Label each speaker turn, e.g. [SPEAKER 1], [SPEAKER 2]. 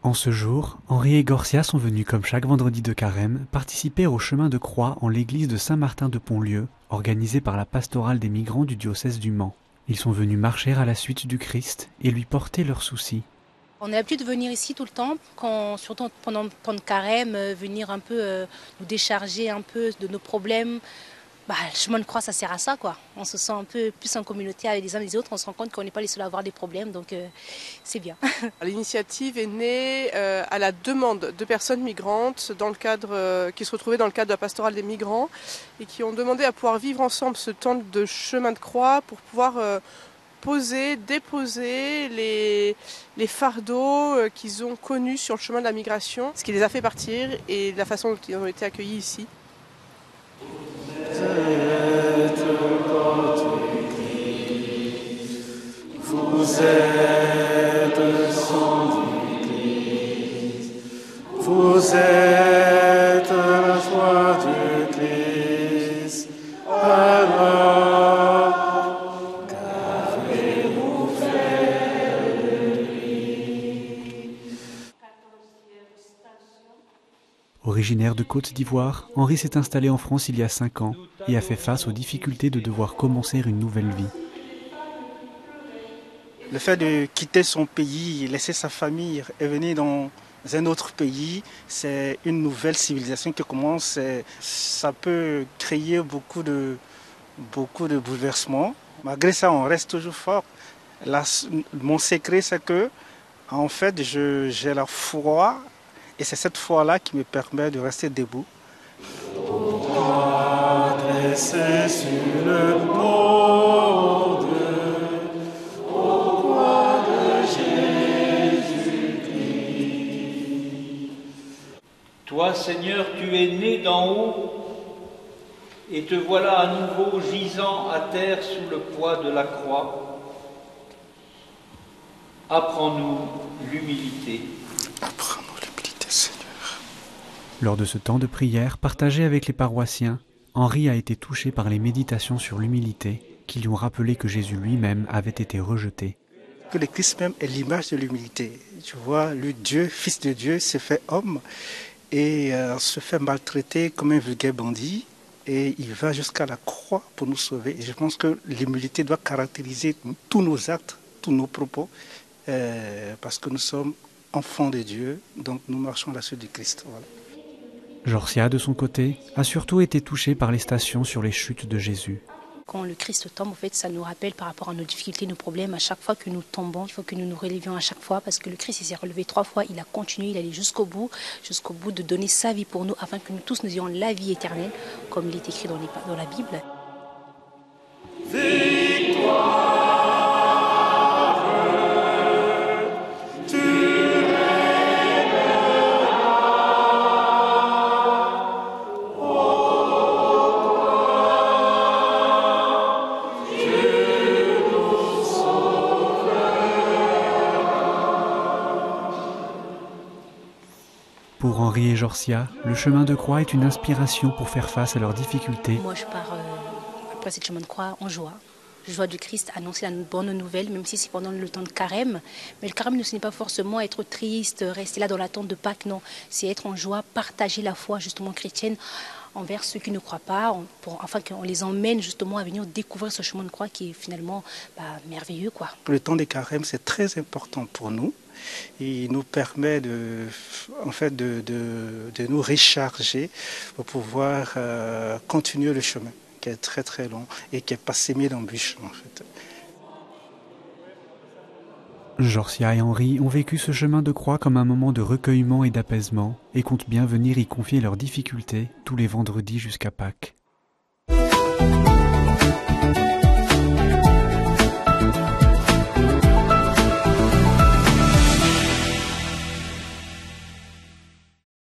[SPEAKER 1] En ce jour, Henri et Gorcia sont venus comme chaque vendredi de carême participer au chemin de croix en l'église de Saint-Martin-de-Pontlieu, organisée par la pastorale des migrants du diocèse du Mans. Ils sont venus marcher à la suite du Christ et lui porter leurs soucis.
[SPEAKER 2] On a l'habitude de venir ici tout le temps, surtout pendant carême, venir un peu nous décharger un peu de nos problèmes. Le chemin de croix, ça sert à ça, quoi. On se sent un peu plus en communauté avec les uns et les autres. On se rend compte qu'on n'est pas les seuls à avoir des problèmes, donc c'est bien.
[SPEAKER 3] L'initiative est née à la demande de personnes migrantes qui se retrouvaient dans le cadre de la pastorale des migrants et qui ont demandé à pouvoir vivre ensemble ce temps de chemin de croix pour pouvoir déposer les fardeaux qu'ils ont connus sur le chemin de la migration, ce qui les a fait partir et la façon dont ils ont été accueillis ici.
[SPEAKER 4] Vous êtes le sang du Christ, vous êtes la foi du Christ, alors qu'avez-vous fait de lui?
[SPEAKER 1] Originaire de Côte d'Ivoire, Henri s'est installé en France il y a 5 ans et a fait face aux difficultés de devoir commencer une nouvelle vie.
[SPEAKER 5] Le fait de quitter son pays, laisser sa famille et venir dans un autre pays, c'est une nouvelle civilisation qui commence. Ça peut créer beaucoup de bouleversements. Malgré ça, on reste toujours fort. Mon secret, c'est que, en fait, j'ai la foi et c'est cette foi-là qui me permet de rester debout.
[SPEAKER 4] Dressé sur le monde,
[SPEAKER 6] toi, Seigneur, tu es né d'en haut, et te voilà à nouveau gisant à terre sous le poids de la croix. Apprends-nous l'humilité.
[SPEAKER 5] Apprends-nous l'humilité, Seigneur.
[SPEAKER 1] Lors de ce temps de prière partagé avec les paroissiens, Henri a été touché par les méditations sur l'humilité qui lui ont rappelé que Jésus lui-même avait été rejeté.
[SPEAKER 5] Que le Christ même est l'image de l'humilité. Tu vois, lui, Dieu, Fils de Dieu, se fait homme et se fait maltraiter comme un vulgaire bandit. Et il va jusqu'à la croix pour nous sauver. Et je pense que l'humilité doit caractériser tous nos actes, tous nos propos, parce que nous sommes enfants de Dieu, donc nous marchons à la suite du Christ. Voilà.
[SPEAKER 1] Gorcia, de son côté, a surtout été touché par les stations sur les chutes de Jésus.
[SPEAKER 2] Quand le Christ tombe, en fait, ça nous rappelle par rapport à nos difficultés, nos problèmes. À chaque fois que nous tombons, il faut que nous nous relevions à chaque fois parce que le Christ il s'est relevé 3 fois, il a continué, il allait jusqu'au bout de donner sa vie pour nous afin que nous tous nous ayons la vie éternelle, comme il est écrit dans la Bible.
[SPEAKER 1] Pour Henri et Gorcia, le chemin de croix est une inspiration pour faire face à leurs difficultés.
[SPEAKER 2] Moi, je pars après ce chemin de croix en joie. Joie du Christ, annoncer la bonne nouvelle, même si c'est pendant le temps de carême. Mais le carême, ce n'est pas forcément être triste, rester là dans l'attente de Pâques, non. C'est être en joie, partager la foi justement chrétienne envers ceux qui ne croient pas, afin qu'on les emmène justement à venir découvrir ce chemin de croix qui est finalement merveilleux, quoi.
[SPEAKER 5] Le temps des carême, c'est très important pour nous. Il nous permet de nous recharger pour pouvoir continuer le chemin qui est très très long et qui est pas semé d'embûches en fait.
[SPEAKER 1] Gorcia et Henri ont vécu ce chemin de croix comme un moment de recueillement et d'apaisement et comptent bien venir y confier leurs difficultés tous les vendredis jusqu'à Pâques.